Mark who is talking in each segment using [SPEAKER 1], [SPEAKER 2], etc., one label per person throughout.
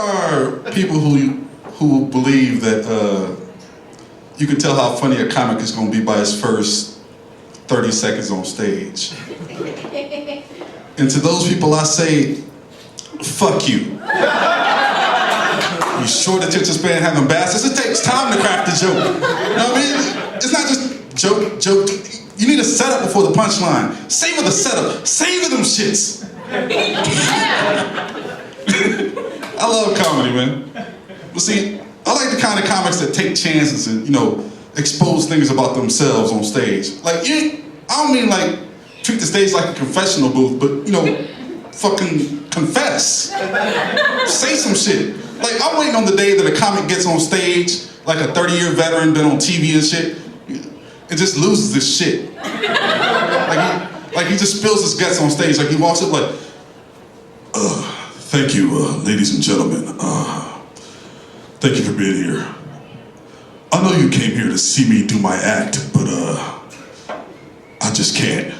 [SPEAKER 1] are people who believe that you can tell how funny a comic is going to be by his first 30 seconds on stage. And to those people I say, fuck you. You short attention span having bastards. It takes time to craft a joke. You know what I mean? It's not just joke. You need a setup before the punchline. Savor the setup. Savor them shits. I love comedy, man. But see, I like the kind of comics that take chances and, expose things about themselves on stage. Like, I don't mean like treat the stage like a confessional booth, but, fucking confess. Say some shit. Like, I'm waiting on the day that a comic gets on stage, like a 30-year veteran, been on TV and shit, and just loses this shit. Like he just spills his guts on stage. Like he walks up like, thank you, ladies and gentlemen. Thank you for being here. I know you came here to see me do my act, but I just can't.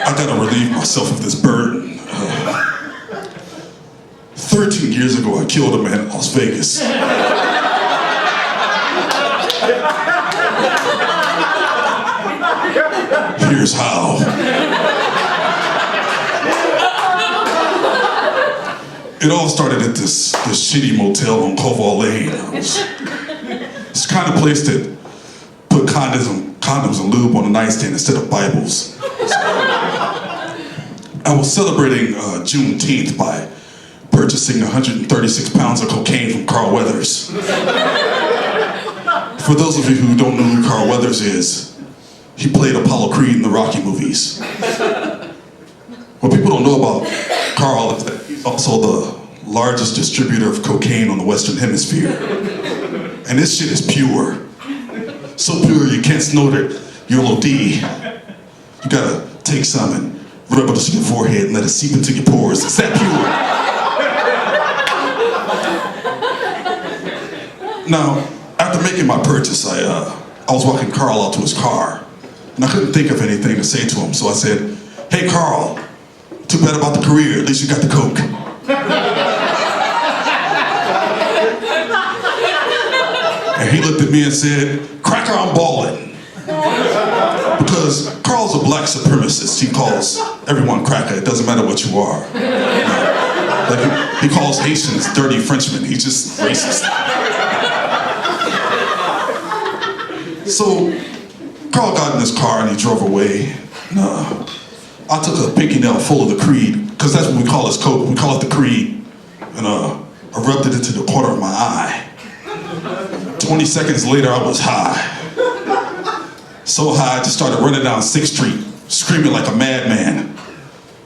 [SPEAKER 1] I gotta relieve myself of this burden. 13 years ago, I killed a man in Las Vegas. Here's how. It all started at this shitty motel on Koval Lane. It's the kind of place that put condoms and lube on the nightstand instead of Bibles. I was celebrating Juneteenth by purchasing 136 pounds of cocaine from Carl Weathers. For those of you who don't know who Carl Weathers is, he played Apollo Creed in the Rocky movies. What people don't know about Carl is that he's also the largest distributor of cocaine on the Western Hemisphere. And this shit is pure. So pure you can't snort it, you'll OD. You gotta take some and rub it on your forehead and let it seep into your pores. It's that pure. Now, after making my purchase, I was walking Carl out to his car, and I couldn't think of anything to say to him, so I said, "Hey Carl, too bad about the career, at least you got the coke." And he looked at me and said, "Cracker, I'm ballin'." Because Carl's a black supremacist. He calls everyone cracker, it doesn't matter what you are. Like he calls Haitians dirty Frenchmen, he's just racist. So Carl got in his car and he drove away. And, I took a pinky nail full of the Creed, because that's what we call his coke, we call it the Creed. And I rubbed it into the corner of my eye. 20 seconds later, I was high. So high, I just started running down 6th Street, screaming like a madman.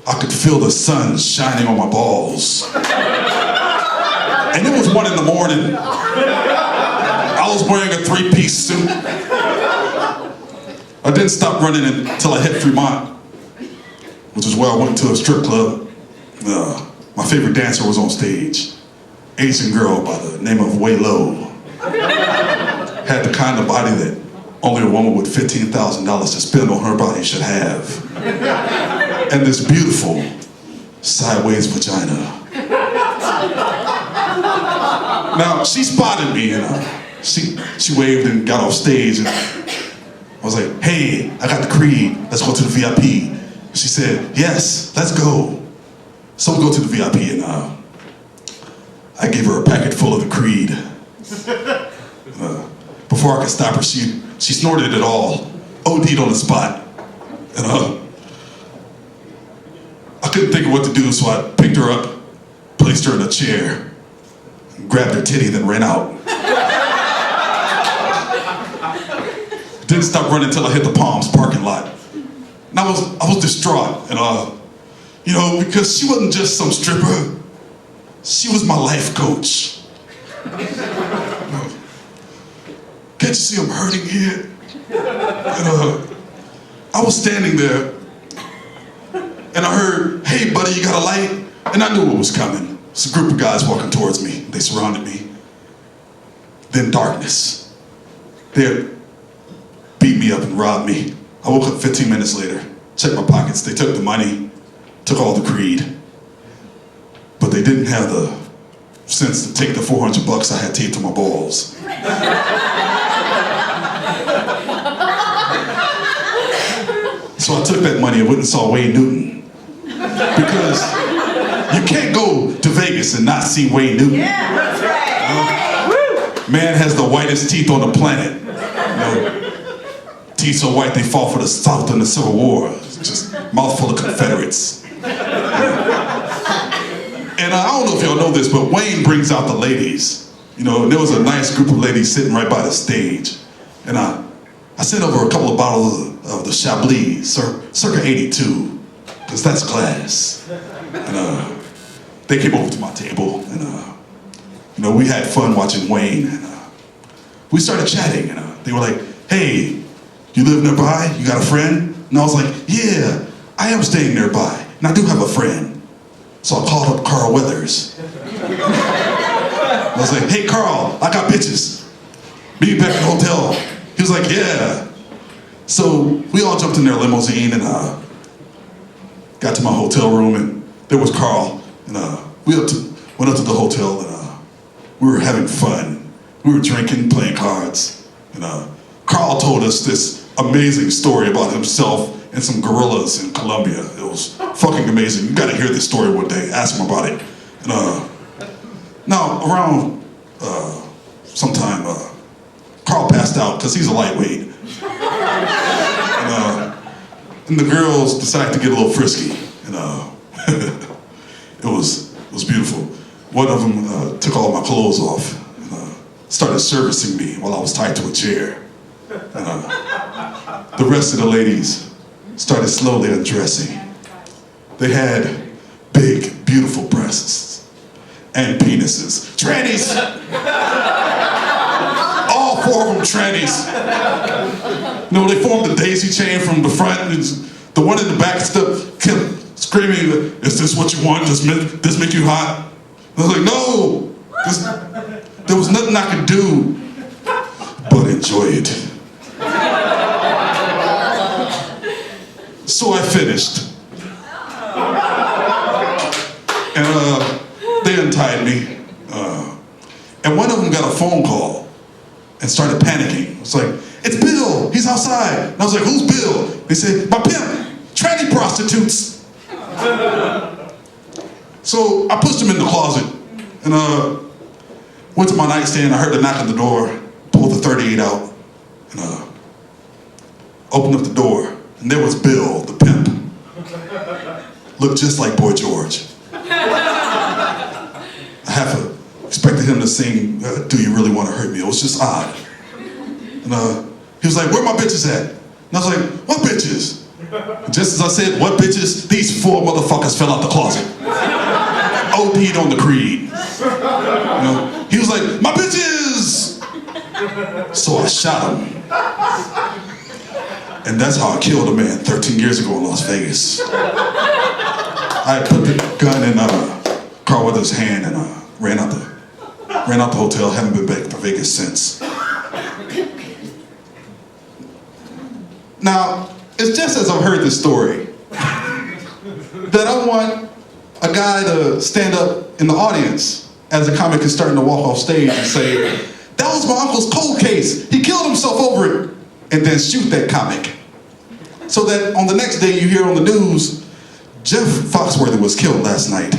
[SPEAKER 1] I could feel the sun shining on my balls. And it was 1 in the morning. I was wearing a 3-piece suit. I didn't stop running until I hit Fremont, which is where I went to a strip club. My favorite dancer was on stage. Asian girl by the name of Way Low. Had the kind of body that only a woman with $15,000 to spend on her body should have. And this beautiful sideways vagina. Now, she spotted me and she waved and got off stage and I was like, "Hey, I got the Creed, let's go to the VIP." She said, "Yes, let's go." So we go to the VIP and I gave her a packet full of the Creed. Before I could stop her, she snorted it all, OD'd on the spot. And I couldn't think of what to do, so I picked her up, placed her in a chair, grabbed her titty, then ran out. Didn't stop running until I hit the Palms parking lot. And I was distraught, and because she wasn't just some stripper, she was my life coach. Can't you see I'm hurting here? And I was standing there, and I heard, "Hey buddy, you got a light?" And I knew what was coming. It's a group of guys walking towards me. They surrounded me. Then darkness. They beat me up and robbed me. I woke up 15 minutes later, checked my pockets. They took the money, took all the Creed. they didn't have the sense to take the $400 I had taped to my balls. So I took that money and went and saw Wayne Newton. Because you can't go to Vegas and not see Wayne Newton.
[SPEAKER 2] Yeah, that's right.
[SPEAKER 1] Man has the whitest teeth on the planet. You know, teeth so white they fought for the South in the Civil War. Just mouthful of Confederates. And I don't know if y'all know this, but Wayne brings out the ladies. You know, there was a nice group of ladies sitting right by the stage. And I sent over a couple of bottles of the Chablis, circa 82, because that's class. And they came over to my table, and you know, we had fun watching Wayne, and we started chatting, and they were like, hey, you live nearby? You got a friend? And I was like, yeah, I am staying nearby, and I do have a friend. So I called up Carl Weathers. I was like, hey Carl, I got bitches. Meet me back at the hotel. He was like, yeah. So we all jumped in their limousine and got to my hotel room, and there was Carl. And we went up to the hotel, and we were having fun. We were drinking, playing cards. And Carl told us this amazing story about himself and some gorillas in Colombia. It was fucking amazing. You gotta hear this story one day. Ask him about it. And now around sometime, Carl passed out because he's a lightweight. And the girls decided to get a little frisky. And it was beautiful. One of them took all my clothes off and started servicing me while I was tied to a chair. And the rest of the ladies started slowly undressing. They had big, beautiful breasts and penises. Trannies! All four of them trannies. You know, they formed the daisy chain from the front. And the one in the back kept screaming, is this what you want? Does this make you hot? I was like, no! There was nothing I could do but enjoy it. So I finished. And they untied me. And one of them got a phone call and started panicking. It's like, it's Bill, he's outside. And I was like, who's Bill? They said, my pimp, tranny prostitutes. So I pushed him in the closet and went to my nightstand. I heard the knock on the door, pulled the 38 out, and opened up the door. And there was Bill, the pimp. Looked just like Boy George. I half expected him to sing, Do You Really Want to Hurt Me? It was just odd. And he was like, where my bitches at? And I was like, what bitches? And just as I said, what bitches? These four motherfuckers fell out the closet. OD'd on the creed. You know? He was like, my bitches! So I shot him. And that's how I killed a man 13 years ago in Las Vegas. I put the gun in Carl Weathers' hand and ran out the hotel. Haven't been back to Vegas since. Now, it's just as I've heard this story that I want a guy to stand up in the audience as a comic is starting to walk off stage and say, that was my uncle's cold case. He killed himself over it. And then shoot that comic. So that on the next day you hear on the news, Jeff Foxworthy was killed last night.